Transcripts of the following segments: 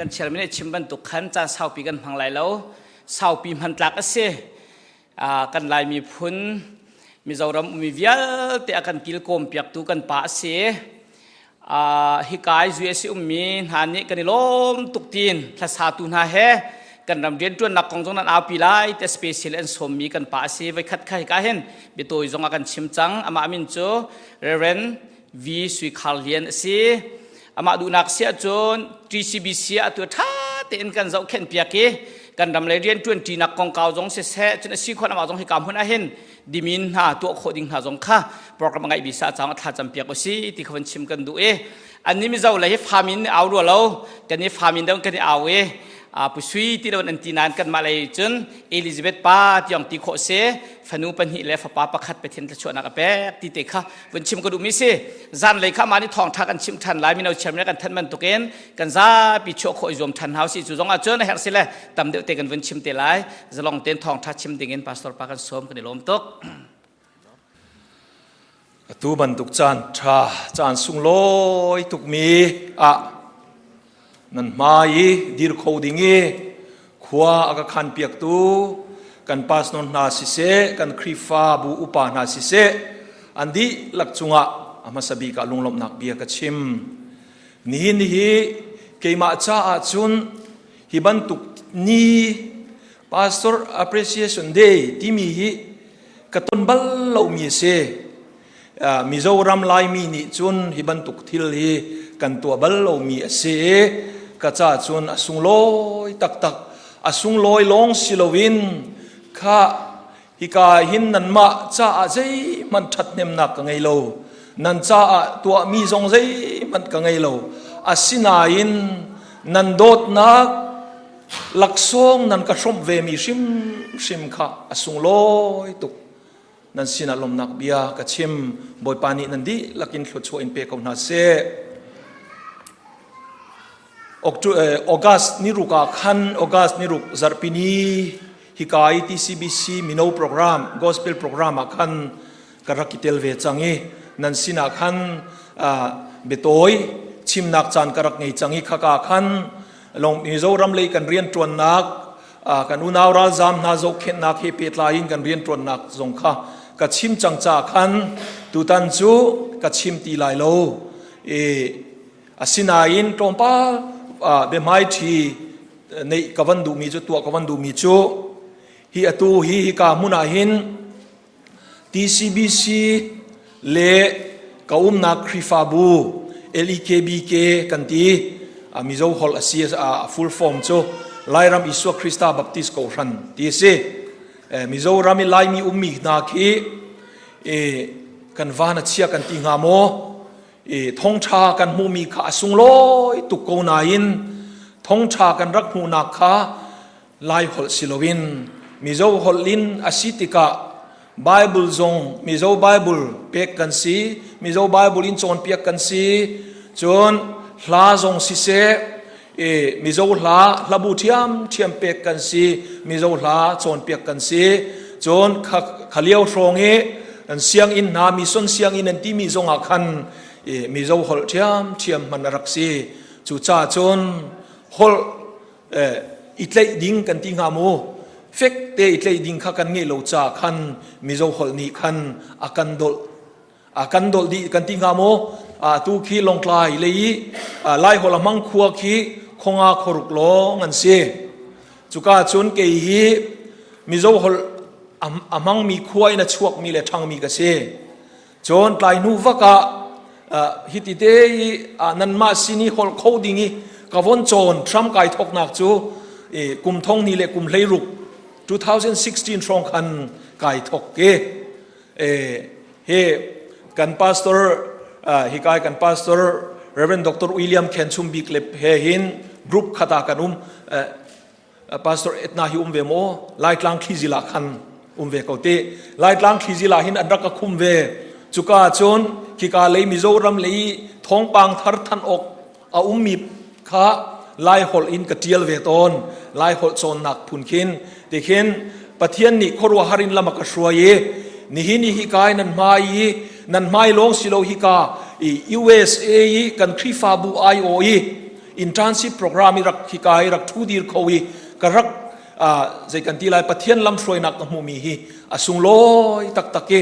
กันเชื่อไม่ได้ชิมบรรทุกขันจานเสาปีกันพังไหลแล้วเสาปีมันตลักเสียกันลายมีพุนมีเจ้ารำมีเวียแต่กันกิลโกมเปียกตูกันป่าเสียฮิกายจุเอซิมีหานี้กันนิลมตุกตีนทัศตุนาเฮกันรำเรียนจวนนักกองจงนั้นอาปีไลแต่สเปเชียลเอ็นสมมีกันป่าเสียไว้คัดใครกันเห็นเบตัวจงกันชิมจังอามามินโจเรเรนวีสุยคาเลียนเสียอามาดูนักเสียจนTCBเสียตัวท่าเต็นกันเจ้าเข็นเปียกกันดำเลยเรียนจวนจีนักกองเก่าจงเสียจนสิ่งคนอามาจงให้กำหุ่นอาเห็นดิมินหาตัวโคดิ้งหาจงข้าโปรแกรมไงบิสาจังท่าจำเปียกก็สิที่เขาชิมกันดูอันนี้มีเจ้าเลยฟามินเอาด้วยเรากันนี้ฟามินเดิมกันเอาผู้ช่วยที่เราอันตีนานกันมาเลยจนเอลิซาเบธป้าที่ยังตีโคเสฟนูปันหิเลฟป้าประคัดไปเทียนตะชวนนักแป๊กตีเตะข้าวันชิมก็ดูมิเสจานเลยข้ามานี่ทองทักกันชิมทันหลายมีเราเชื่อมกันทันมันตุกเอ็นกันซาปิโชโคอิจอมทันเฮาสิจู่จงอาเจอในแห่งสิเลตำเดียวเตะกันวันชิมเตะหลายจะลองเต้นทองทักชิมเตะเงินพาสตอร์ปากันสวมกันในลมตกตูบันตุกจานชาจานสุงลอยตุกมีนั่นมาอีดีร์โคดิ้งขวาอากาขันเปียกตูกันปัสนนนาสิเสกันครีฟ้าบูอุปานาสิเสอันดีหลักจุงะอามาสบีกาลุงลมนักเบียกชิมนี่เกมาจ้าจุนฮิบันตุกนี่ Pastor Appreciation Day ที่มีกระตุนบัลลามีเสมิโซรัมไลมีนี่จุนฮิบันตุกทิลฮีกันตัวบัลลามีเสกระจ้าจุนอสุงลอยตักอสุงลอยลงสิลวินข้าฮิกาหินนันมาจ้าใจมันชัดเนมนักกังไงโลนันจ้าตัวมีทรงใจมันกังไงโลอาศินาอินนันโดดนักหลักทรงนันกระชมเวมีชิมข้าอสุงลอยตุกนั่นสินาลมนักเบียกระชิมบอยปานีนันดีลักินขลุดช่วยอินเปกองนาเซออกัสนิรุกาขันออกัสนิรุกซาร์ปินีฮิกายทีซีบีซีมิโนโปรแกรมกอสเปลโปรแกรมขันกระกิเตลเวจังเงนันสินาขันเบตอยชิมนักจานกระไงจังเงขากาขันลงมิโซรัมเลยกันเรียนตรวนนักกันอุณาวราจามนาโจเขนนักเฮเปตลายินกันเรียนตรวนนักจงข้ากระชิมจังจ่าขันตูตันจูกระชิมตีลายโลสินาอินตรงป้าเบไม้ที่ในกวันดูมีจุดตัวกวันดูมีจุฮีอตูฮีกามุนาหินTCBC เลกานักคริฟาบูLEKBK กันตีมิโซฮอลอาเซียฟูลฟอร์มจุไลรัมอิสุคริสตาบัพติสโกรันทีเซมิโซรามิไลมีมีนาคีกันวานาเชียกันตีงามโมท้องชากันมูมีขาสุงลอยตุกโกนาอินท้องชากันรักมูนักขาไลฮอลซิโลวินมิโซฮอลลินอาซิติกาไบเบิลจงมิโซไบเบิลเปียกกันซีมิโซไบเบิลอินจนเปียกกันซีจนลาจงซิเซมิโซลาบูเทียมเปียกกันซีมิโซลาจนเปียกกันซีจนขเลียวทรงเสียงอินนามิส่วนเสียงอินนันที่มิโซอาคันมิโซฮอลเทียมมันรักซีจูจ่าจนฮอลอิตเลดิ้งกันติงามูเฟกเตอิตเลดิ้งข้ากันเงี้ยโลจ่าคันมิโซฮอลนี่คันอากันดอลดีกันติงามูตูขี้ลงกลายเลยไล่ฮอลมังคัวขี้คงอาขรุกโลงันเสียจุก้าจนเกยมิโซฮอลมังมีคัวอินชวกมีเลทังมีกเสียจนกลายนูวกะฮิติเตนันมาสินีฮอลโคดิ้งกวนโจนทรัมไก่ทกนักจูกุมทงนี่เลกุมเลยรุก2016ทรงคันไก่ทกเเฮกันพาสเตอร์ฮิกายกันพาสเตอร์เรเวนดรวิลเลียมเคนชุมบิกเลเฮหินกรุ๊ปขตากันพาสเตอร์เอ็ดนาฮิเวโมไลท์ลังคิซิลาคันเวเขาเตไลท์ลังคิซิลาหินอันรักคุมเวจุกาจนฮิกาเลยมิโซรัมเลยท้องปังทาร์ทันอกมีข้าไล่ฮอลอินกระเทียลเวตอนไล่ฮอลโซนนักพุนคินเด็กเห็นปะเทียนนี่ขรัวฮารินละมักชัวเยนี่ฮิกายนันไม่ลงสิโลฮิกาUSA กันคริฟาบู IOE internship program irak hikai rak thu dir khawi karak zai kan ti lai pathian lam throi nak mu mi hi asung loi tak take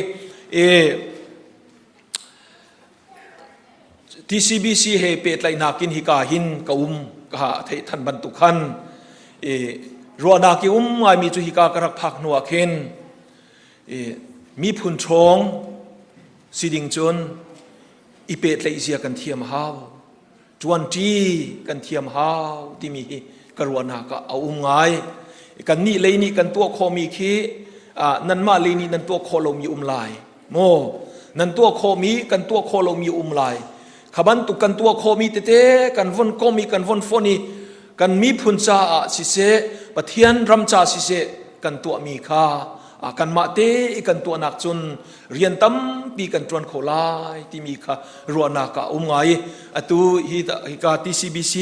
TCBC he pet lai nakin hi ka hin ka ka thei than ban tu khan ruana ki ngai mi chu hi ka karak phak nuwa khen mi phun thong siding chun ipet lai sia kan thiam haw 20 kan thiam haw ti mi hi karuana ka ngai kan ni lei ni kan tua kho mi khi nan ma lei ni nan tua kho lo mi lai mo nan tua kho mi kan tua kho lo mi lai khaban tu kan tua kho mi te kan von ko mi kan von phoni kan mi phun cha si se pathian ram cha si se kan tua mi kha kan ma te kan tua nak chun rian tam pi kan tron kholai ti mi kha ruana ka ngai atu hi ka TCBC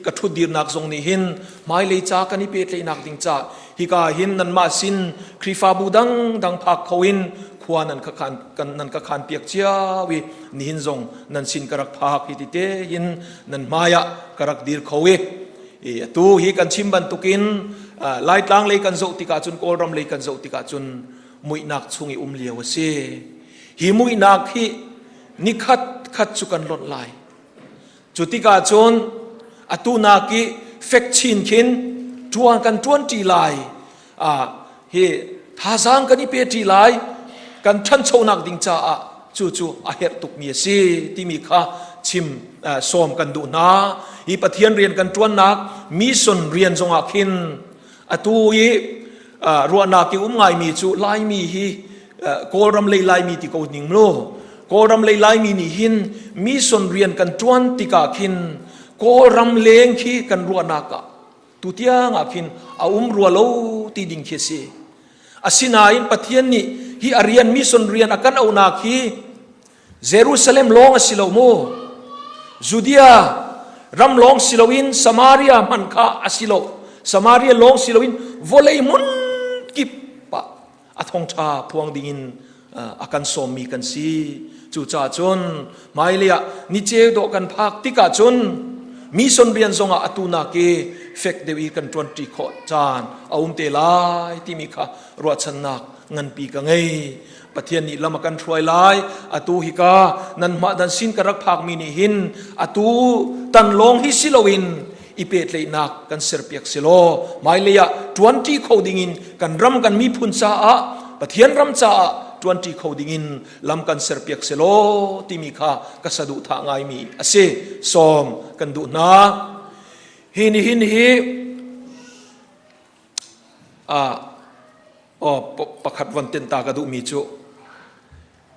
ka thu dir nak zong ni hin mai le cha kan ni pe le nak ding cha hi ka hin nan ma sin khrifa budang dang phak khoin khwa nan ka khan kan nan ka khan piak chia wi ni hin zong nan sin karak phak hi ti te hin nan maya karak dir khowe tu hi kan chim ban tukin lai tlang le kan zo tika chun kol ram le kan zo tika chun mui nak chungi liaw se hi mui nak hi ni khat chu kan lot lai chu tika chun atu na ki fek chin khin tuan kan 20 lai hi thazang kan ni pe ti lai kan than chho nak ding cha chu a her tuk mi se ti mi kha chim som kan du na hi pathian rian kan tuan nak mi son rian zonga khin atu yi ruana ki ngai mi chu lai mi hi kolram lei lai mi ti ko ning lo kolram lei lai mi ni hin mi son rian kan tuan tika khin kolram leng khi kan ruana ka tu tia nga khin rua lo ti ding khe se asina in pathian ni hi arian mi son rian akan au na khi Jerusalem long asilo mo Judea ram long silowin Samaria man kha asilo Samaria long silowin volei mun kipa Thawngtha phuang dingin akan somi kan si chu cha chon mailia ni che do kan phak tika chon mi son rian zonga atuna ke fek dewi kan 20 kho chan te lai ti mi kha ro channak ngan pi ka ngai pathian ni lama kan throi lai atu hi ka nan ma dan sin karak phak mi ni hin atu tan long hi silowin ipet le nak kan serpiak selo mailia 20 coding in kan ram kan mi phun cha pathian ram cha 20 coding in lam kan serpiak selo timi kha kasadu tha ngai mi ase som kan du na hin pakhat wan ten ta ka du mi chu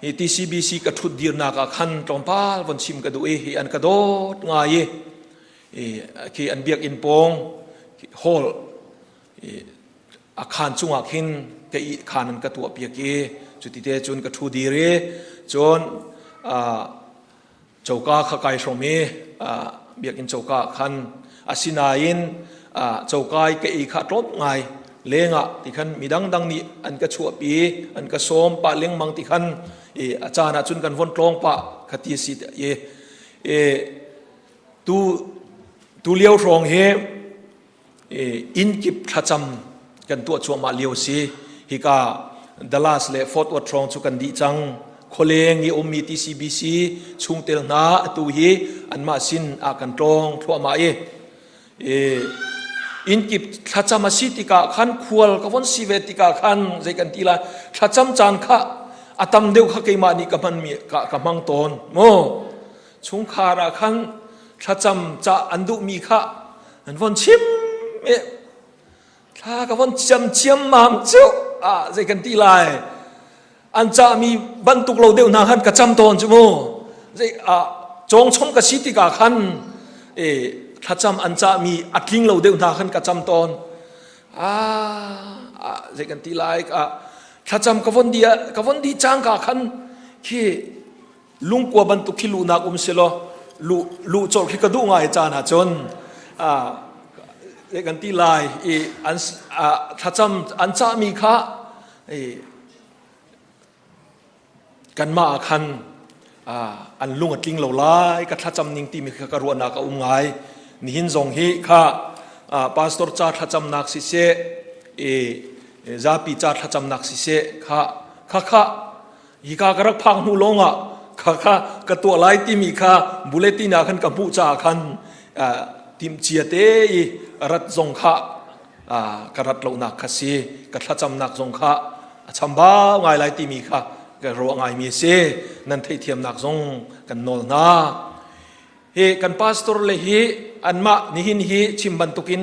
hi TCBC ka thut dir na ka khan tompal wan sim ka du hi an ka dot ngai khi an biak in pong hall akhan chunga khin ke i khanan ka tu apia ke chuti te chun ka thu di re chon chauka kha kai shome biak in chauka khan asina in chaukai ke i kha top ngai lenga ti khan midang dang ni an ka chu api an ka som pa leng mang ti khan achana chun kan von tlong pa khati si tu liao rong he in kip thacham kan tu chu ma liao si hi ka Dallas le Fort Worth rong chu kan di chang kholeng ni ommi TCBC chungtel na tu hi an ma sin a kan tong thua ma in kip thacham si tika khan khual ka von si ve tika khan zai kan tila thacham chan kha atam deu kha keima ni ka man mi ka mang ton mo chung khara khan thacham cha andu mi kha an von chim tha ka von cham mam chu zai kan ti lai an cha mi ban tuk lo deu na han ka cham ton chu mo zai chong chom ka si ti ka khan thacham an cha mi atling lo deu na han ka cham ton zai kan ti lai thacham ka von di chang ka khan khi lungkwa ban tuk khilu na selo lu chol khi ka du ngai cha na chon kan ti lai an thacham an cha mi kha kan ma khan an lung atling lo lai ka thacham ning ti mi ka ruana ka ngai นิหินจงฮีข้าพาสตอร์จ่าทัจำนักสิเสซาปีจ่าทัจำนักสิเสข้าฮิกากระพังหูลงอ่ะข้ากระตัวไล่ติมีข้าบุเลตินาขันกับผู้จ่าขันติมเจียเตยรัดจงข้ากระรัดเหล่านักขสีกระทัจำนักจงข้าชัมบ้าไงไล่ติมีข้ากระรัวไงมีเสนั่นเทียมนักจงกันโนลนาเฮกันพาสตอร์เลยฮีอันมานิหินฮีชิมบันตุกิน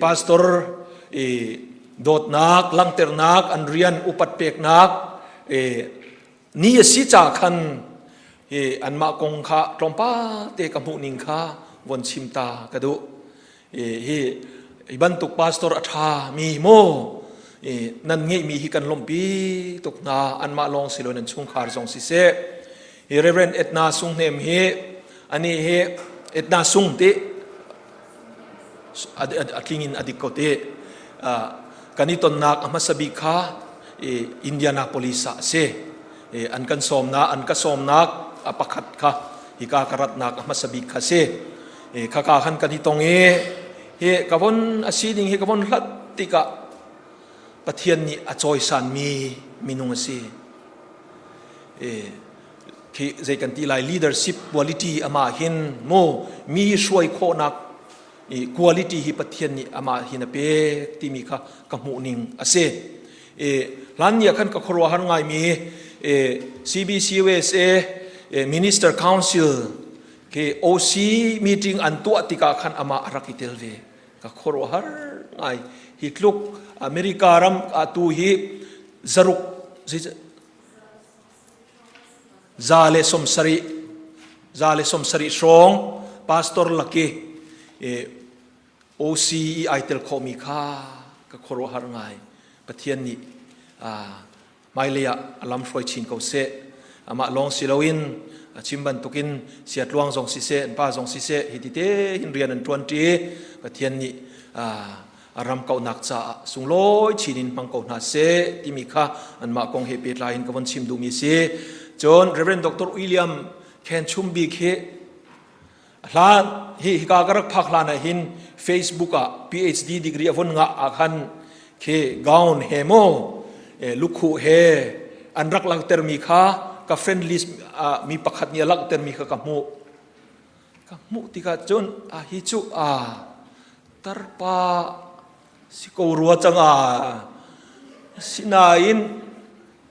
พาสตอร์โดดนักลังเตอร์นักอันเรียนอุปัตเปกนักนี่สิจ่าคันอันมากงข้าตรมป้าเตกมุนิงข้าวันชิมตากระดูบันตุกพาสตอร์อัฐามีโมนั่นงี้มีฮิกันลมปีตุกนาอันมาลองสิโลนันชุงขารจงสิเสเรเวนเอ็ดนาสุงเนมเฮอันนี้เฮเอ็ดนาสุงติอคิงินอดิกโตติกันนี้ตนนักอมาสบิกาอินเดียนาโพลิสเซอันกันสมนาอันกันสมนักอปักขัดค่ะฮิกากรัตนักอมาสบิกาเซข้าข้าขันกันที่ตรงเฮกับวันอาชีดิงเฮกับวันรัตติกะปะเทียนนี่อจอยสันมีนุงเซที่ใจกันที่ไล leadership quality อามาหินโมมีช่วยโคนักquality ฮิปะเทียนนี่อามาหินเปที่มีค่ะกับมุนิงอาเซหลังเนี่ยขันกับครัวหันไงมีCBC USA Minister Council เค OC meeting อันตัวติกาขันอามารักิเตลเวกับครัวหันไงฮิตลุกอเมริการัมอาตูฮิจรุกซาเลสมสริสองพาสตอร์ลักเกโอซีไอเทลคอมิค่ากับครัวหารไงปะเทียนนี่ไม่เลยอะลำช่วยชินเขาเสะมาลองสิลวินชิมบันตุกินเสียดลวงจงสิเสะป้าจงสิเสะฮิติเตหินเรียนอันทวนจีปะเทียนนี่อารมเก่าหนักจ่าสุงลอยชินินมังเก่าหนาเสที่มีค่าอันมากงเฮปิดลายหินกับวันชิมดูมีเสจนเรเวนดรวิลเลียมแคนชุมบีเคลานฮิกากรักพักลานหิน Facebook อ่ะ PhD degree วันงะอาคันเคกาวน์เฮโมลุคูเฮอันรักลักเตอร์มีค่ากับเฟรนด์ลิสมีประคัดเนี่ยลักเตอร์มีค่ากับมุติกาจนฮิจูตร์ปาสิโกรัวจังสินาอิน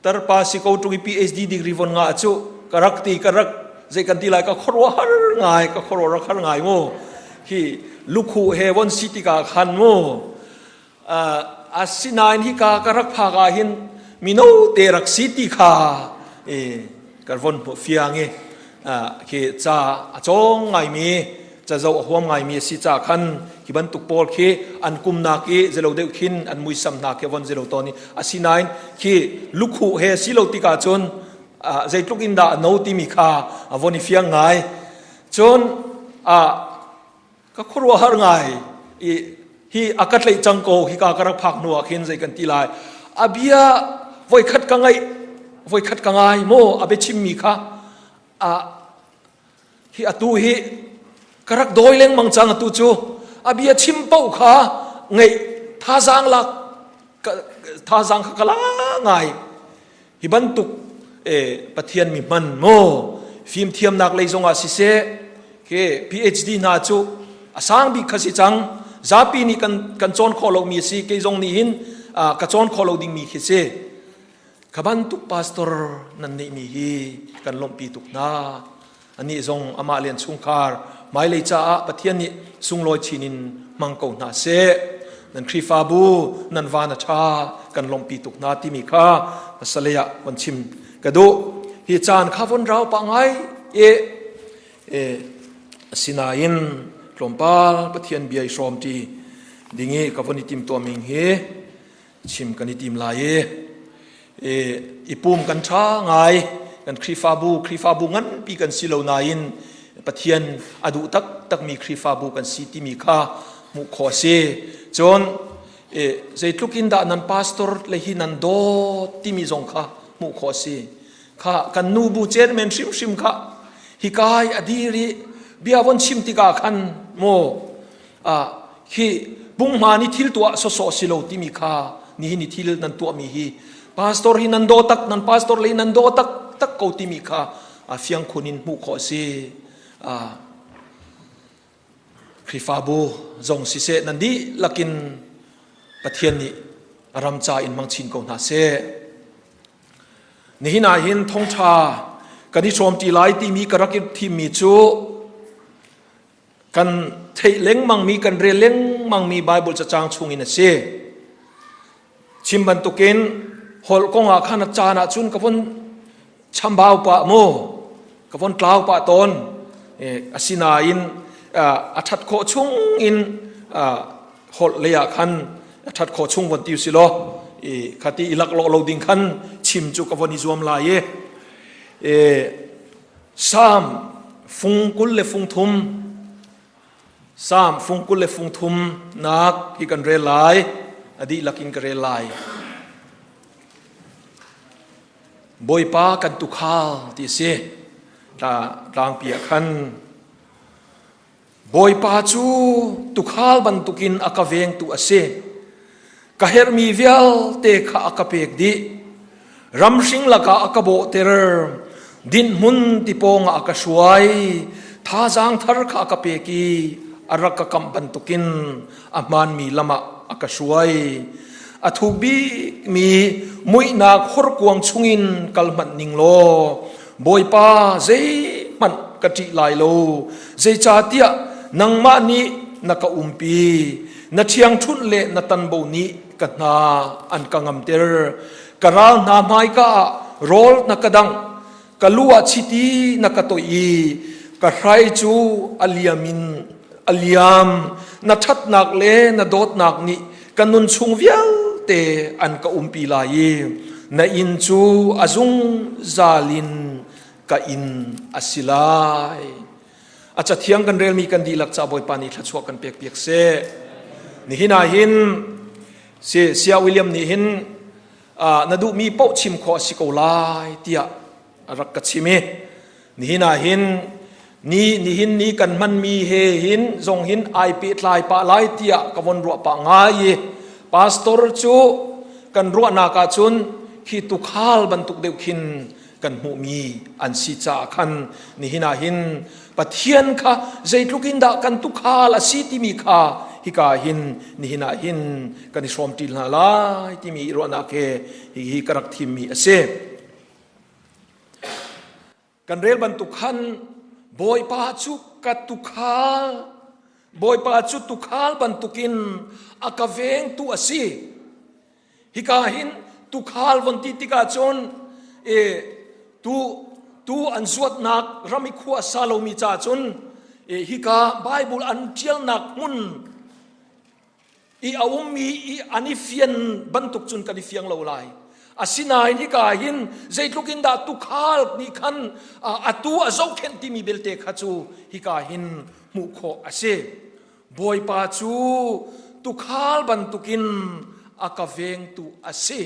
ตร์ปาสิโกตุกิ PhD degree วันงะจูกรักตีกรักใจกันตีไลก็ครัวหาง่ายก็ครัวรักหาง่ายโมที่ลูกคู่เฮวันสิติกาขันโมสินาอินฮิกากรักพากาหินมิโนเตรักสิติกากันวันเฟียงที่จะจงไงมีจะจะหัวไงมีสิจะขันที่บรรทุกปอลที่อันกุมนักเจโลเดวขินอันมุยสัมนักวันเจโลตอนีสินาอินที่ลูกคู่เฮสิโลติกาจนใจทุกอินดาโนติมิคาวันนี้เฟียงไงจนก็ครัวหาไงฮีอากัดเลยจังโกฮีกากระพักนัวเข็นใจกันทีไรอาบียไว้ขัดกังไงโมอาเบชิมมิคาฮีอตูฮีกระรักโดยเล้งมังจังอตูจูอาบียชิมเป้าขาไงท่าจังลักท่าจังขกลาไงฮีบรรทุกปะเทียนมีมันโมฟิล์มเทียมนักเลยจงอาศิเสเค PhD นาจูอาสังบิขสิจังซาปีนี่กันจอนขอเรามีสิเกจงนี่หินกันจอนขอเราดิ่งมีขิเสขบันตุกพาสตอร์นั่นนี่มีฮีกันลมปีตุกนาอันนี้จงอามาเลียนสุงคาร์ไม่เลยจ้าปะเทียนนี่สุงลอยชินินมังกรนาเสนั่นครีฟาบูนั่นวานาชากันลมปีตุกนาที่มีค่าปัสเลยวันชิมกระดูฮิจานข้าวนเราปังไงสินาอินลมปาลปะเทียนเบียร์ชอมตีดิ่งข้าวนติมตัวมิงเฮชิมกันติมลายอีปุ่มกันช้าไงกันครีฟาบูงั้นปีกันสิโลนาอินปะเทียนอดุตักมีครีฟาบูกันสิติมีค่ามุขอเซจนใจทุกินดานันพาสตอร์เลยหินันโดติมีจงค่ามุขอเซข้ากันนูบูเจนเมนชิมข้าฮิกายอดีริ เบียวันชิมติกาขันโมฮีบุ้งมานิทิลตัวโซโซสิโลติมีค่านี่นิทิลนันตัวมีฮีพาสตอร์ฮีนันโดตักนันพาสตอร์เลยนันโดตักเกาติมีค่าเฟียงคนนินมุขอเซคริฟาบูจงสิเซนันดีลักินปะเทียนนี่รำจาอินมังชินกงนาเซนี่นาหินทงชากันที่ชมตีไลที่มีกระกิที่มีจูกันเทเล้งมังมีกันเรียเล้งมังมีไบเบิลจะจางชุงอินเซชิมบันตุกินฮอลกงอาขันจานาจุนกับคนชัมบาวปะโมกับคนกล่าวปะตนอาศินาอินอัฐโคชุงอินฮอลเลียขันอัฐโคชุงวันติวสิโลขัดอิลักโลโลดิงขันชิมจุกับวันอิจวมลายสามฟุงกุลเลฟุงทุมสามฟุงกุลเลฟุงทุมนักที่กันเรลัยอดีลักินกันเรลัยบอยป้ากันตุข้าที่เสตาร่างเปียขันบอยป้าจูตุข้าบันตุกินอากาเวงตุอเสกะเฮรมีเวลเตะอากาเปกดีรำสิงละกะอากาโบเตอร์ดินมุนติปงอากาสวยท่าจางทาร์ขากาเปกีอารักกำบันตุกินอามันมีลมาอากาสวยอาทูบีมีมุยนาขรกวงชุงินกัลมันนิงโลบอยป้าเจมันกะจิลายโลเจจาเตียนังมานีนักอุมปีนัดเชียงชุนเละนัตันโบนีกันนาอันกังมเตอร์กะรานาไมกะโรลนักดังกะลัวชิตีนักตัวอีกะไรจูอัลยามินอัลยามนัทัดนักเลนัดโดดนักนี้กันนุนชุงเวียลเตอันกะอุมปีลายนอินจูอาซุงซาลินกะอินอาศิลายอาจจะเทียงกันเรียลมีกันดีหลักจ่าบอยปานิทัชวกันเปียกเปียกเซนี่หินาหินเสียวิลเลียมนี่หินนาดูมีเป้าชิมขอสิโกลายเตียรักกัชิเมนี่นาหินนี่หินนี่กันมันมีเฮหินทรงหินไอปีทลายปะลายเตียกวนรัวปะงายพาสตอร์จูกันรัวนากาจุนขีตุขาลบรรทุกเดียวขินกันหูมีอันสิจาคันนี่หินาหินปะเทียนค่ะใจทุกินดากันตุขาลสิติมีค่ะฮิกาหินนี่หินาหินกันนิสวมติลนาลายที่มีรัวนาเกฮิกรักทิมมีเสกันเรลบรรทุกขันบอยปาจุกัดตุขาลบอยปาจุตุขาลบรรทุกินอากาเวงตุอสีฮิกาหินตุขาลวันติติกาจนtu an zuat nak rami khua salo mi cha chun hi ka bible an chial nak mun i awum mi i anifian bantuk chun kan fiang lo lai asina hi ka hin zeitlukin da tu khal ni khan atu azau khen ti mi belte khachu hi ka hin mu kho ase boy pa chu tu khal bantukin akaveng tu ase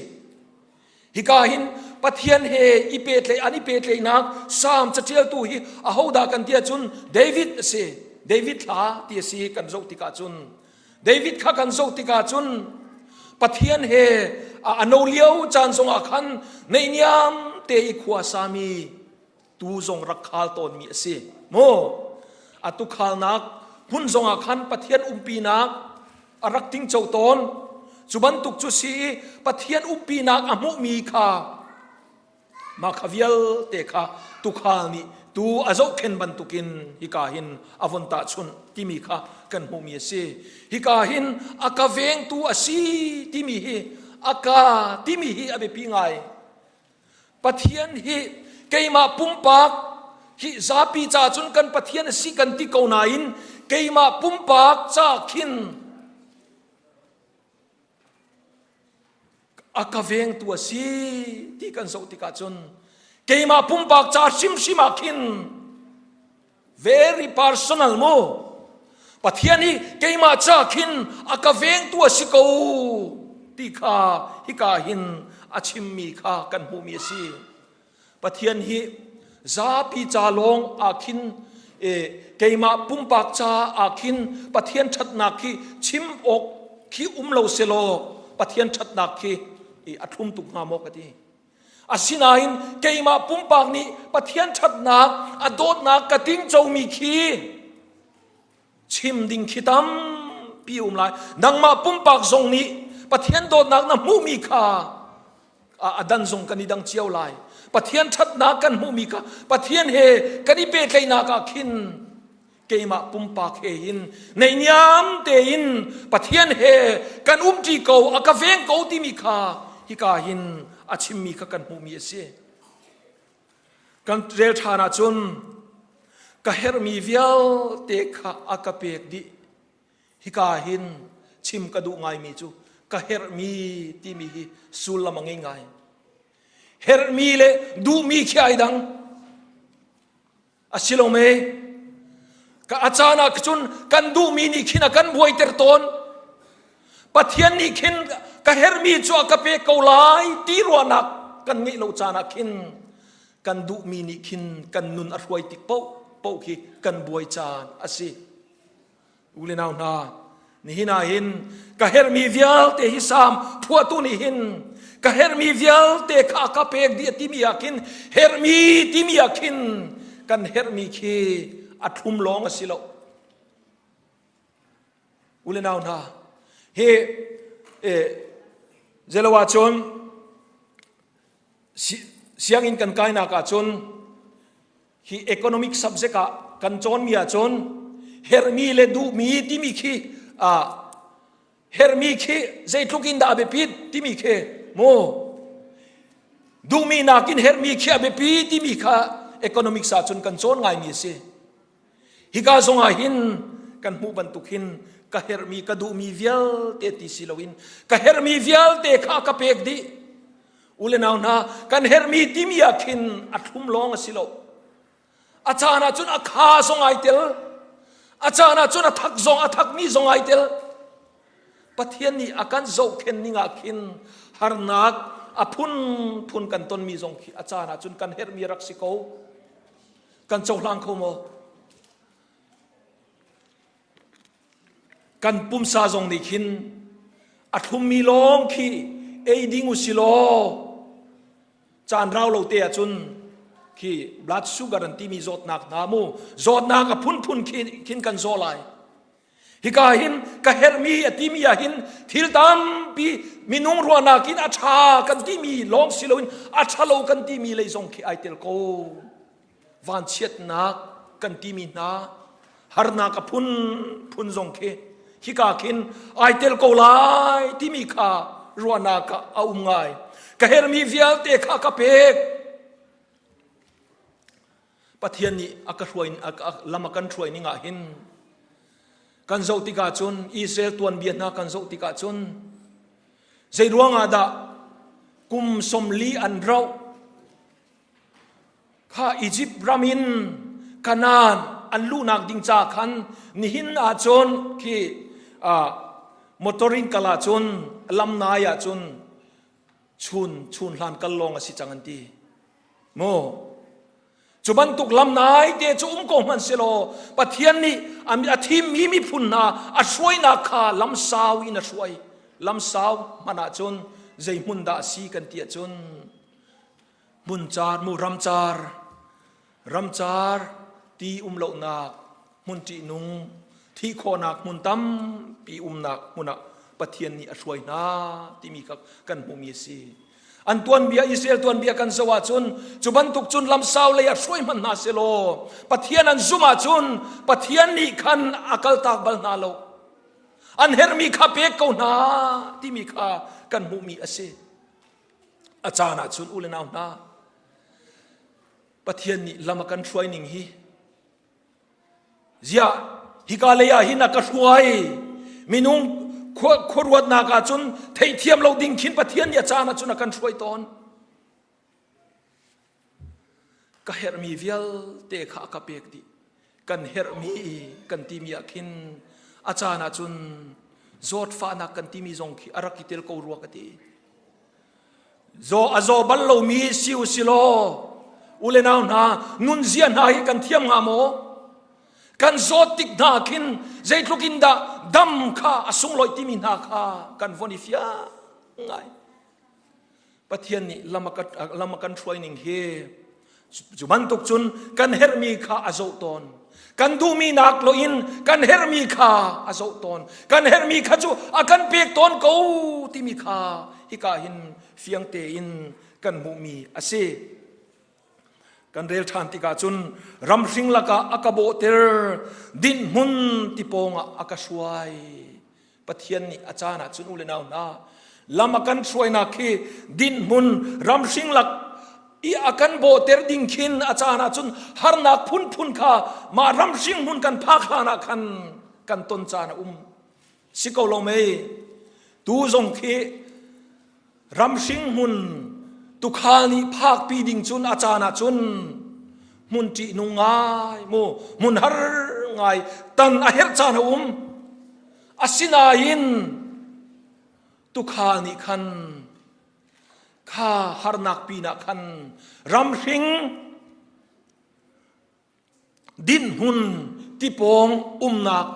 hikahin pathian he ipetle ani petle nak sam chatial tu hi ahoda kan tia chun david ase david tha ti si kan zo tika chun david kha kan zo tika chun pathian he anoliau chan song akhan neiniam te i khwa sami tu zong rakhal ton mi ase mo atu khal nak hun zong akhan pathian umpi nak arak ting chau ton chuban tuk chu si pathian umpi nak amu mi kha ma khavial te kha tu khal ni tu azo khen ban tukin hikahin avonta chun timi kha kan hu mi se hikahin akaveng tu asi timi hi aka timi hi abe pingai pathian hi keima pumpak hi zapi cha chun kan pathian si kan ti ko nain keima pumpak cha khin akaveng tu asi ti kan so ti ka chun keima pumpak cha sim simakin very personal mo pathian hi keima cha khin akaveng tu asi ko ti kha hikahin achim mi kha kan hu mi si pathian hi zapi cha long akhin keima pumpak cha akhin pathian thatnak khi chim ok khi lo selo pathian thatnak khi athum tuk nga mo kati asinain keima pumpak ni pathian thatnak adot nak kating chomi khi chim ding khitam pi lai nangma pumpak zong ni pathian dot nak na mu mi kha adan zong kanidang chiao lai pathian thatnak kan mu mi kha pathian he kani pe kaina ka khin keima pumpak he in nei nyam te in pathian he kan ti ko akaveng ko ti mi kha hi ka hin achim mi kha kan mu mi se kan rel thana chun ka her mi vial te kha akapek di hi ka hin chim ka du ngai mi chu ka her mi ti mi hi sul la mangai ngai her mi le du mi khai dang asilome ka achana chun kan du mi ni khina kan buai ter ton pathian ni khin ka her mi chu ka pe ko lai ti ruanak kan ngi lo chana khin kan du mi ni khin kan nun arhuai tik po khi kan buai chan asi ulenaw na ni hina hin ka her mi vial te hisam phua tu ni hin ka her mi vial te kha ka pek di ti mi akin her mi ti mi akin kan her mi khi athum long asilo ulenaw na he zelawa chon siang in kan kaina ka chon hi economic subject ka kan chon mi a chon her mi le du mi ti mi khi her mi khi zaitluk in da be pit ti mi khe mo du mi na kin her mi khi be pi ti mi kha economic sa chon kan chon ngai mi se hi ka zonga hin kan mu ban tuk hin ka her mi ka du mi vial te ti silowin ka her mi vial te kha ka pek di ulenaw na kan her mi ti mi akhin athum long asilo achana chun akha zongai tel achana chun athak zong athak mi zongai tel pathian ni akan zo khen ni nga khin harnak aphun phun kan ton mi zong khi achana chun kan her mi rak siko kan chawlang kho mo kan pum sa zong ni khin athum mi long khi ei ding usilo chan rau lo te achun khi blood sugar an ti mi zot nak na mu zot nak a phun khin kan zo lai hi ka hin ka her mi ati mi a hin thil tam pi minung ro na kin acha kan ti mi long siloin acha lo kan ti mi le zong khi ai tel ko van chet nak kan ti mi na har na ka phun zong khe hi ka khin ai tel ko lai ti mi kha ro na ka au ngai ka her mi vial te kha ka pek pathian ni akahruain lamakan thruai ni nga hin kan zo tika chun Israel tuan biat na kan zo tika chun zai ruanga da kum somli an rau kha Egypt ramin kanan an lu nak ding cha khan ni hin a chon ki motoring kala chun lam na ya chun chun hlan kal long asi changan ti mo chuban tuk lam nai te chu ko man selo pathian ni am athim mi phun na a shroi na kha lam saw in a shroi lam saw mana chun zai mun da si kan ti chun mun char mu ram char ti lo na mun ti nung thi kho nak mun tam pi nak muna pathian ni a shroi na ti mi ka kan mu mi si an tuan bia Israel tuan bia kan zawa chun chuban tuk chun lam saw le a shroi man na selo pathian an zuma chun pathian ni khan akal tak bal na lo an her mi kha pe ko na ti mi kha kan mu mi ase achana chun ulenaw na pathian ni lama kan shroi ning hi zia hikaleya hina ka shroi minung khorwat na ka chun thei thiam lo ding khin pathian ya chana chuna kan shroi ton ka her mi vial te kha ka pek di kan her mi kan ti mi akhin achana chun zot fa na kan ti mi zong khi arakitel ko ruwa kati zo azo bal lo mi siu silo ulenaw na nun zia na hi kan thiam nga mo กันโซติกนาคินใจทุกินดาดำข้าอสุงลอยติมินาข้ากันวอนิฟิอาไงปะเทียนนี่ลำกันช่วยหนึ่งเฮจุบันตุกจุนกันเฮรมีข้าอโซตอนกันดูมีนักโลอินกันเฮรมีข้าอโซตอนกันเฮรมีข้าจูอากันเปียกตอนกูที่มีข้าฮิกาหินเฟียงเตอินกันมุมีอาเซกันเรลชานติกาจุนรำสิงละกาอากาโบเตอร์ดินมุนติปงอากาสวยปะเทียนนี่อาจารย์จุนอุเลนาวนาลำกันช่วยนักที่ดินมุนรำสิงลักอีอากันโบเตอร์ดิ่งขินอาจารย์จุนฮาร์นักพุนข้ามารำสิงมุนกันพักลานักกันต้นจานสิกโลเมตูจงคีรำสิงมุนตุขานีภาคปีดิ่งจุนอาจารย์จุนมุนจีนุงไงมุนฮาร์ไงตันอาเฮรจานอาศินายินตุขานีขันข้าฮาร์นักปีนักขันรำสิงดินหุนที่ปงนัก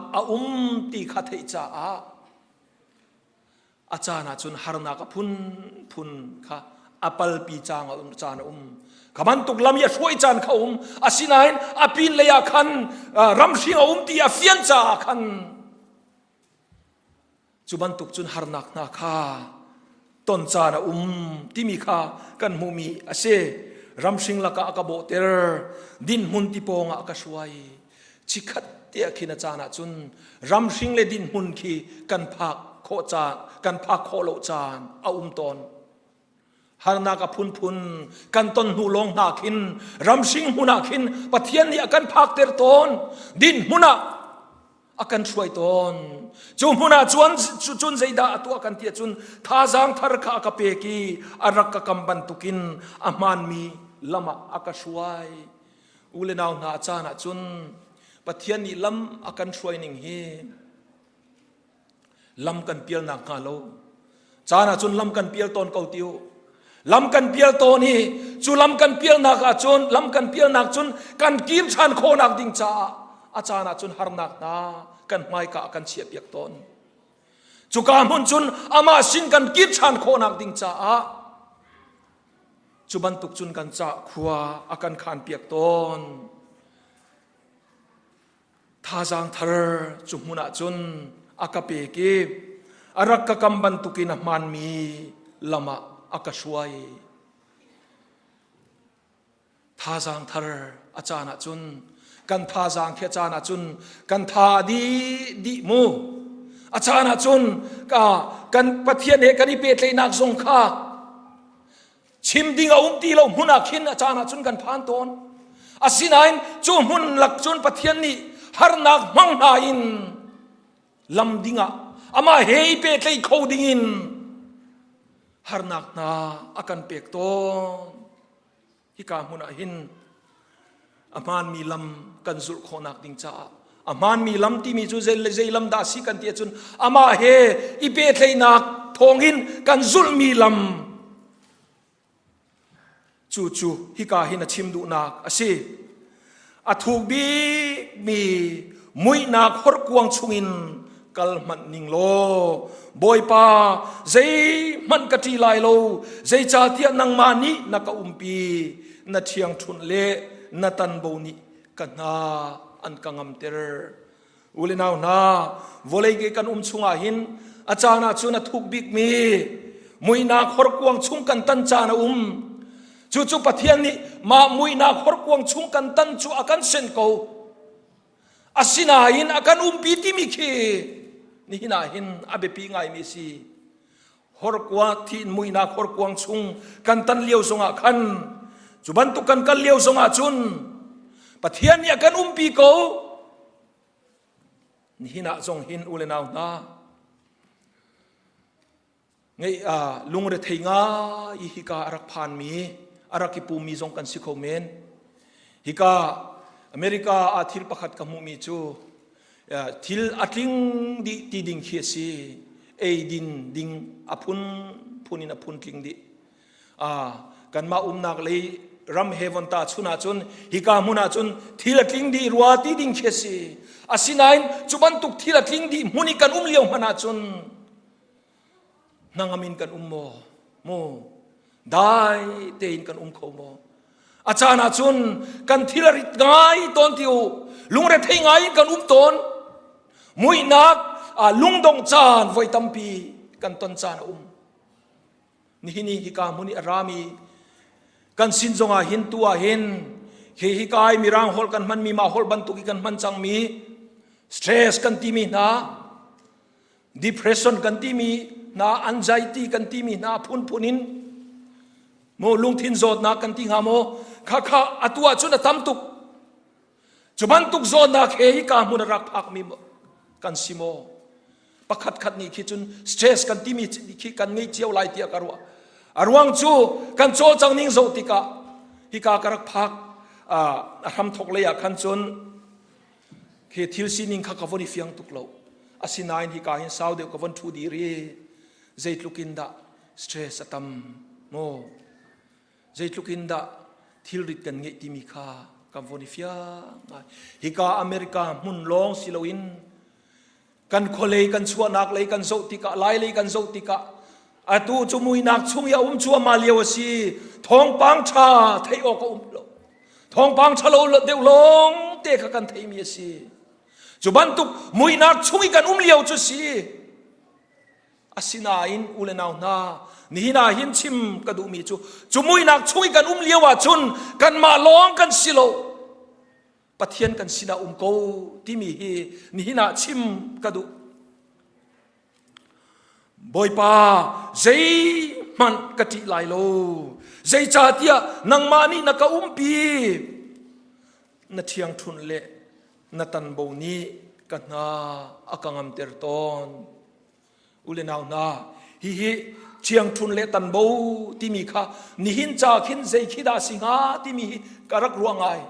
ตีขัดเทจ่าอาจารย์จุนฮาร์นักพุนข้าอปัลปีจางจานขมันตุกลำยาช่วยจานเขาอาศินายนอภินเลยขันรำสิงตีอาเฟียนจ่าขันจุบันตุกจุนฮาร์นักนาคาต้นจานที่มีข้ากันมุมีอาเซรำสิงละกะอากาโบเตอร์ดินมุนติปงอากาสวยชิคัดเตียขินจานะจุนรำสิงเลดินมุนขีกันพักโคจานกันพักโคโลจานตอนฮาร์นักพุนกันต้นหูลงนาคินรำสิงหูนาคินปะเทียนนี่กันพักเตอร์ตอนดินมุนาakanช่วยตนจุมหุนาจุนใจดาตัวกันเทียจุนท่าจางทาร์กากเปกีอารักกำบันตุกินอามันมีลำอากาช่วยอุเลนาวนาจานะจุนปะเทียนนี่ลำakanช่วยหนึ่งเฮลำกันเปียลนักกาโลจานะจุนลำกันเปียลตนเกาติวลำกันเปียลตนี่จุลำกันเปียลนักจุนลำกันเปียลนักจุนกันกีบชันโคนักดิ่งจ้าอาจารย์จุนฮาร์นักนากันไม่กะกันเฉียบเปียกตนจุกามุนจุนอามาสินกันกีบชันโคนักดิ่งจ้าจุบันตุกจุนกันจ้าขัวอากันขานเปียกตนท่าจางทาร์จุมุนาจุนอากาเปกีอารักกำบันตุกินมันมีลำอากาช่วยท่าจางทาร์อาจารย์จุนกันท่าจางเขจานะจุนกันท่าดีมูอาจารย์จุนกันปะเทียนเฮกันอีเปตเลยนักสงข้าชิมดิ่งตีเรามุนักขินอาจารย์จุนกันพานตนอาศินายนจูมุนหลักจุนปะเทียนนี่ฮาร์นักมังนาอินลำดิ่งอามาเฮอีเปตเลยเขาดิ่งฮาร์นักนาอากันเปียกตนฮิกามุนาหินอามันมีลำกันสุลโคนักดิ่งจ้าอามันมีลำที่มีจุเจลำดาสิกันเตียจุนอามาเฮอีเปตเลยนักทองหินกันสุลมีลำจูฮิกาหินชิมดูนักอาศัยอาทูบีมีมุยนักฮอร์กวงชุงินกัลมันนิงโลบอยปาใจมันกติลายโลใจจ่าเตียนังมานีนักปีนัดเชียงทุนเล่นัตันโบนีกันนาอันกังอัมเตอร์อุลินาวนาโวเลกกันชุงอาหินอาจารย์จุนทุกบิกมีมุยนักฮอร์กวงชุงกันตันจานะจู่ปะเทียนนี่มามุยนักฮอร์กวงชุงกันตันจู่อากันเซนโกอาศินาหินอากันปีติมิคีนี่นาหินอาเบปีไงมีสิฮอร์กวงที่มุยนักฮอร์กวงชุงกันตันเลี้ยวสงอาคันจุบันตุกันเลี้ยวสงอาจุนปะเทียนนี่อากันปีโกนี่นาจงหินอุเลนาวนาไงลุงเรทิงาอิฮิกาอารักพานมีอารักกิปูมีจงกันสิโคเมนฮิกาอเมริกาอาทิลประคัดกับมุมีจูทิลอาทิงดีตีดิ่งเขียสีดิงอพุนพุนินอพุนทิงดีกันมานักเลย ram heaven ta chuna chun hika muna chun thila tling di ruati ding khesi asinain chuban tuk thila tling di muni kan liau mana chun nangamin kan mo dai tein kan kho mo achana chun kan thila rit ngai ton tiu lungre thei ngai kan ton mui nak lungdong chan voi tampi kan ton chan ni hini hika muni arami kan sin zonga hin tua hin hi kai mirang hol kan man mi ma hol ban tu kan man chang mi stress kan ti mi na depression kan ti mi na anxiety kan ti mi na punin mo lung thin zot na kan ti nga mo kha atua chuna tam tuk chuban tuk zot na khe hi ka mun rak phak mi kan simo pakhat khat ni khi chun stress kan ti mi khi kan ngei chiao lai tia karwa arwang chu kan cho chang ning zo tika hi ka karak phak ram thok le ya khan chun khi thil sining kha ka voni fiang tuk lo asinain hi ka hin sau de ka von thu di ri zeitlukin da stress atam mo zeitlukin da thil rit kan ngei ti mi kha ka voni fiang hi ka america mun long siloin kan kholei kan chua nak lei kan zo tika lai lei kan zo tika atu chumui nak chung ya chua ma liao si thong pang cha thei o ko lo thong pang cha lo deu long te kha kan thei mi si chuban tuk mui nak chungi kan liao chu si asina in ulenau na ni na hin chim ka du mi chu chumui nak chungi kan liao wa chun kan ma long kan silo pathian kan sina ko ti mi hi ni na chim ka du boy pa zai man kati lai lo zai cha tia nang mani na ka pi na thiang thun le na tan bo ni ka na akangam ter ton ulenau na hi chiang thun le tan bo ti mi kha ni hin cha khin zai khida singa ti mi karak ruangai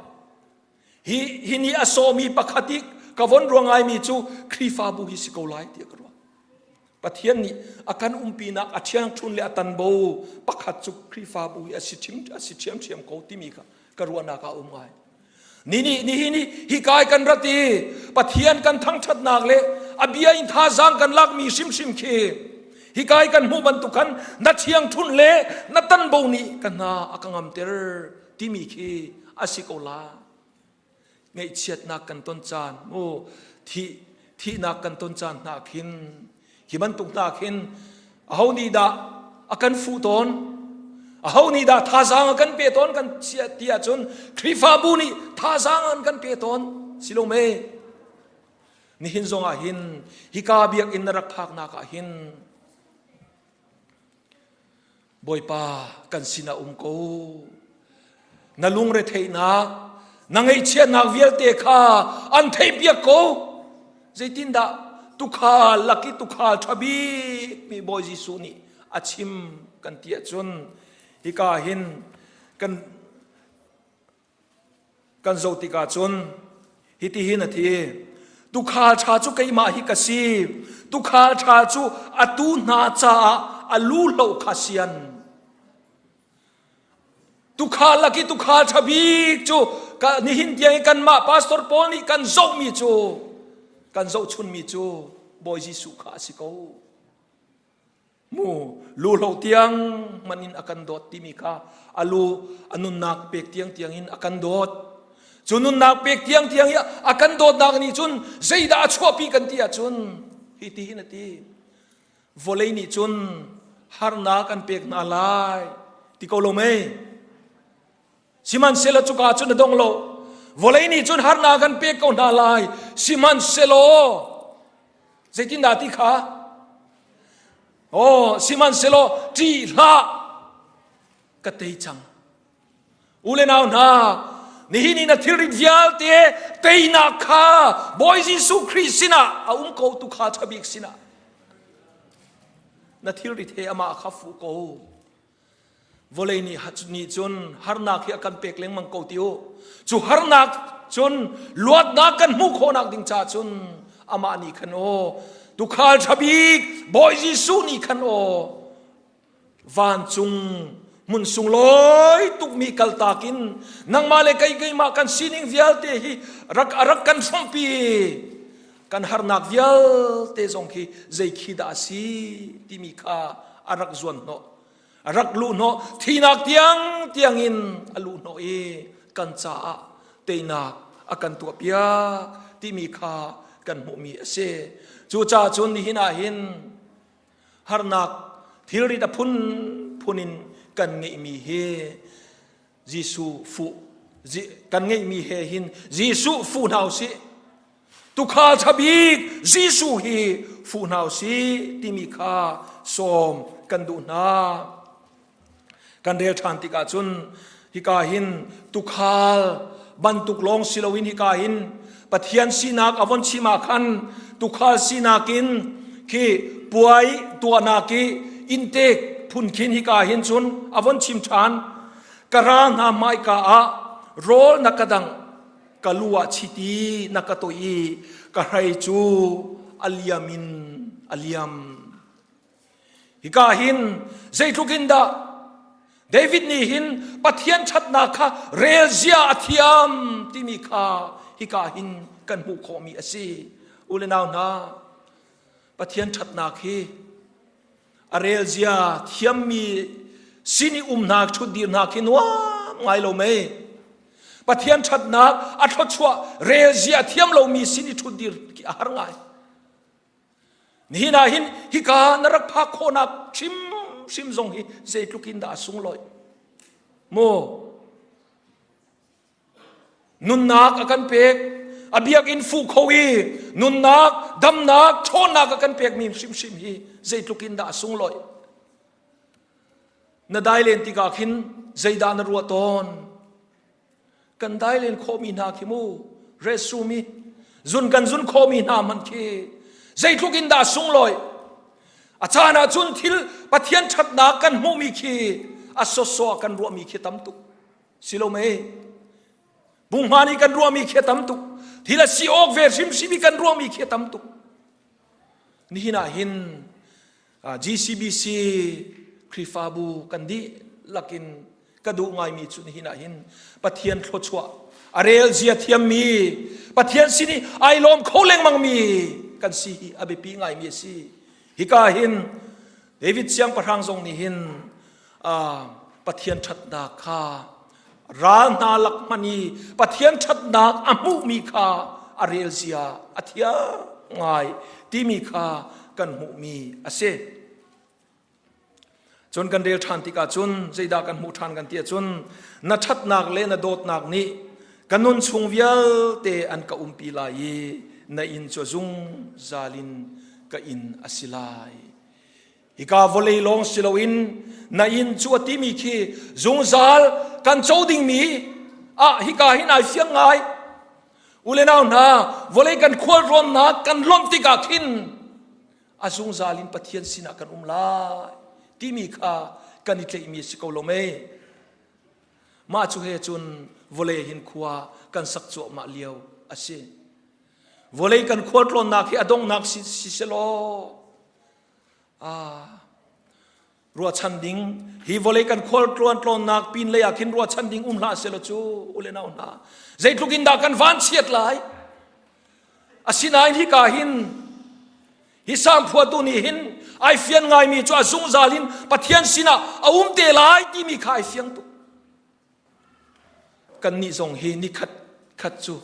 hi ni asomi pakhatik kavon ruangai mi chu khrifa bu hi sikolai ti ka pathian ni akan umpina achiang thun le atan bo pakhat chu khrifa bu asichim ko timi ka karuana ka umai ni hi kai kan rati pathian kan thang that nak le abia in tha jang kan lak mi sim khi hi kai kan mu ban tu kan na chiang thun le na tan bo ni kan na akangam ter timi khi asikola ngai chiat nak kan ton chan mo thi nak kan ton chan na khin hiban tuk na khin ahoni da akan fu ton ahoni da thazang akan pe ton kan tia chun khrifa bu ni thazang an kan pe ton silome ni hin zonga hin hika biak in rak phak na ka hin boipa kan sina ko nalung re theina nangai che nak vial te kha an thei biak ko zaitin da tukha laki tukha thabi mi boy jisu ni achim kan tia chun hika hin kan zotika chun hiti hin athi tukha cha chu kai ma hi kasi tukha cha chu atu na cha alu lo khasian tukha laki tukha thabi chu ka ni hin tiang kan ma pastor poni kan zo mi chu kan zo chun mi chu boy jisu kha siko mu lu lo tiang manin akan dot ti mi kha alu anun nak pek tiang in akan dot chunun nak pek tiang ya akan dot nak ni chun zeida chopi kan tia chun hiti hinati volei ni chun har na kan pek na lai ti ko lo me siman sela chuka chun dong lo volei ni chun har na kan pek ko na lai siman selo zaitin da ti kha siman selo ti la katei chang ule naw na ni na thil vial te na kha boy jisu christina ko tu kha thabik sina na thil ri the ama kha fu ko volei ni hachni chun harna khi akan pek leng mang ko tiu chu harna chun luat na kan mu kho nak ding cha chun ama ni khan tu khal thabik boy jisu ni khan van chung มุนสุงลอยตุกมีกัลตากินนังมาเลกัยมากันซินิงเวียลเตhiรักกันสมปีกันฮาร์นักเวียลเตจงคีใจขีดาสีที่มีข้าอารักจวนโนอารักลูโนที่นักเตียงอินอลูโนกันจ้าเตนักอากันตัวเปียที่มีข้ากันมุมีเสจูจ่าจุนหินาหินฮาร์นักทิริตพุนินกันไงมีเฮจิสูฟูกันไงมีเฮหินจิสูฟูนาวสิตุข้าชบีกจิสูฮีฟูนาวสิที่มีข้าสมกันดูนากันเรียลชันติกาจุนฮิกาหินตุข้าบันตุกลงสิลวินฮิกาหินปะเทียนสีนักอวันชิมาคันตุข้าสีนักินคีป่วยตัวนากีอินเตกพุนคินฮิกาหินจุนอวันชิมชานกระางาไมกาอะโรนักดังกลัวชิตีนักตัวอีกระไรจูอัลยามินอัลยามฮิกาหินใจทุกินดาเดวิดนี่หินปะเทียนชัดนาคาเรเซียอธิยามที่มีข้าฮิกาหินกันหูโคมีอซีอุเลนาวนาปะเทียนชัดนาคีอเรเซียเทียมมีสินินักชุดดีนักหินว่าไงเราไม่ปะเทียนชัดนักอัฐชัวเรเซียเทียมเรามีสินิชุดดีกี่อาร์ไงนี่นาหินฮิกานรักพักโคนักชิมซงฮีเจตุกินดาสุงลอยโมนุนนักอากันเปกอเบียกอินฟูโควีนุนนักดำนักชนนักอากันเปกมีชิมฮีเจตุกินดาสุงลอยนาได้เลนติกาขินใจดานรัวตอนกันได้เลนโคมีนาคิมูเรซูมีจุนโคมีนามันคีใจทุกินดาสุงลอยอาจารย์จุนทิลปะเทียนชัดนากันมูมีคีอาโซโซกันรัวมีคีตั้มตุกสิโลเมบุงมานีกันรัวมีคีตั้มตุกทีละซีโอกเวรซิมีกันรัวมีคีตั้มตุกนี่น่าหินGCBC คริฟาบูกันดีลักินกระดูง่ายมีจุดหินาหินปะเทียนโคชัวอาเรลเซียเทียมมีปะเทียนสินี่ไอลมเขาเล่งมังมีกันสีอเบปีง่ายมีสิฮิกาหินเดวิดเสียงประทางทรงนี่หินปะเทียนชัดนาคารานาลักมันีปะเทียนชัดนาอามุมีคาอาเรลเซียอธิยาง่ายที่มีคากันมุมีอาเซจนกันเรียลชันติกาจุนใจดากันหูชันกันเตียจุนนัชัดนักเลนโดดนักนี้กันนุนชงเวียลเตอันกะปีลายในอินจวจุงซาลินกะอินอสิลายฮิกาวเลลงสิลวินในอินจวติมีคีจุงซาลกันโจดิงมีฮิกาหินไอเฟียงไงอุเลนาวนาโวเลกันควรรอนนักกันล้มติกาขินจุงซาลินปะเทียนสินักกันลายที่มีข้ากันอิตเลมีสิกโลเมมาจุเฮจุนวเลหินขวากันสักจวมาเลียวอาเซวเลกันขวดลนนักฮิอดงนักสิเซโลรัวชันดิงฮิวเลกันขวดลนนักปีนเลยอาคินรัวชันดิงลาเซโลจูอุเลนาอุนาใจทุกินดากันวันเชียดไหลอาศินายฮิกาหินฮิสามพัวตุนีหินไอเฟียนไงมีจ้าซุงซาลินปะเทียนสินะอุ้มเตลายที่มีใครเฟียงตุกันนี่ส่งฮีนี่ขัดจู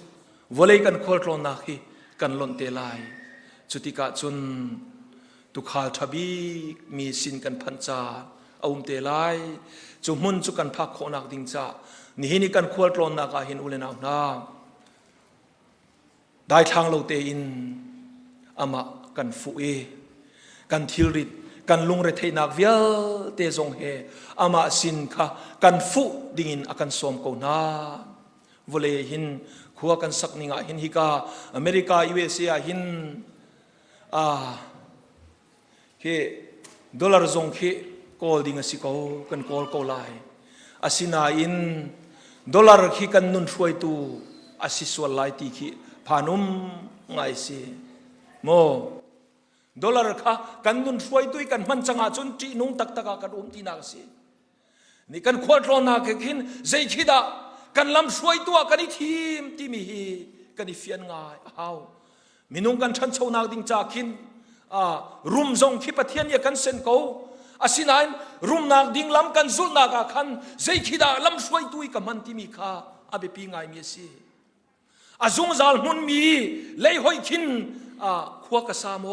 วเลยกันโคตรลนนักฮีกันลนเตลายจุติกาจุนตุขาลทบีมีสินกันพันจาอุ้มเตลายจุมุนจุกันพักโคนักดิงจานี่กันโคตรลนนักหินอุเลนานาได้ทางเราเตอินอามากันฟุเอกันทิลริดกันลุงเรทนักเวียเตจงเฮอามาสินค่ะกันฟุดิ่งอากันสมกูนาวเลหินขัวกันสักนิงหินฮิกาอเมริกาUSAหินเฮดอลลาร์จงเฮกอลดิ่งสิเขากันกอลกอลายอาศินาอินดอลลาร์ฮิกันนุนช่วยตูอาศิสวลไลติฮิพานุมไงสิโมดอลลาร์ค่ะกันนุนช่วยตุยกันมันจังอาจนจีนุงตักกันตีนักสิ นี่กันควดรอนาเกขินใจขิดากันลำช่วยตัวกันนี่ทีมที่มีฮีกันนี่เฟียนง่ายเอามินุงกันชันชาวนาดิงจากขินรุมทรงขีปะเทียนเนี่ยกันเซนเขาอาศินัยรุมนักดิ่งล้ำกันสุดนักขันใจขิดาล้ำช่วยตุยกับมันที่มีค่าอาเบปีไงมีสิอาจุงจัลมุนมีเลยหอยขินขวากษาโม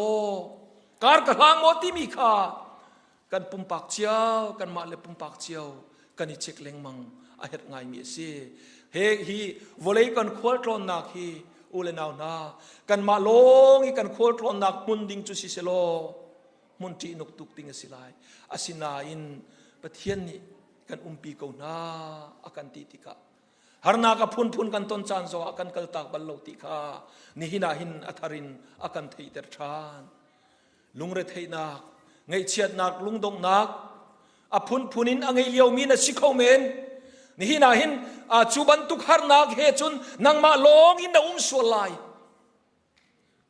การกระลางโมที่มีค่ากันปุ่มปากเจียวกันมาเลยปุ่มปากเจียวกันนี่เช็คเล็งมังอาเหตุไงมีสิเฮฮีวอลเลยกันขวดร้อนนักฮีอุเลนาวนากันมาลงอีกันขวดร้อนนักมุนดิ่งจุสิเซโลมุนจีนกตุกติงสิไลอาศินาอินปะเทียนนี่กันปีเกานาอากันติติกะฮาร์นากับพุนกันต้นจานโซอากันกัลตากบัลโลติกานี่หินาหินอัทารินอากันเทียเตอร์ชานลุงเรเทนักไงเชียดนักลุงดงนักพุนินอังเลียวมีนะชิโคเมนนี่หินาหินจูบันตุกฮาร์นักเฮจุนนังมาลงอินนะสวลาย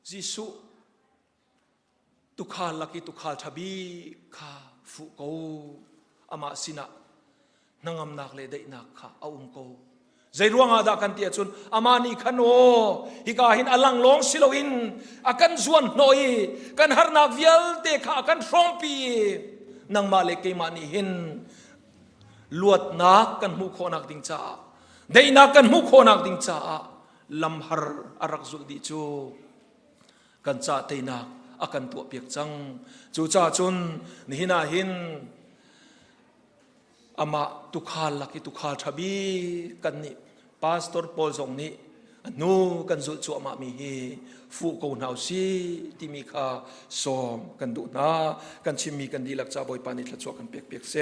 จิสุตุกาลลักตุกาลทับีข้าฟุโกอามาสินะนังอำนักเลได้นักข้าเอาโกใจร่วงอาดากันเตียจุนอามานีขันโอฮิกาหินอลังลงสิโลอินอากันส่วนหน่อยกันฮาร์นักเวลเตข้ากันฟรอมปีนังมาเลกเมานีหินลวดนักกันมุโคนักดิงจ้าได้นักกันมุโคนักดิงจ้าลำฮาร์อารักจุลดิจูกันจ้าเตนักอากันตัวเปียกจังจูจ้าจุนนี่นาหินอามาตุคาลลักตุคาลทับีกันนี่พาสตอร์ปอลซงนี่นูกันจุจูอามามีฮีฟูโกนาวซีที่มีข้าสอมกันดูนากันชิมีกันดีลักจ้าบอยปานิทละจวกันเปียกเส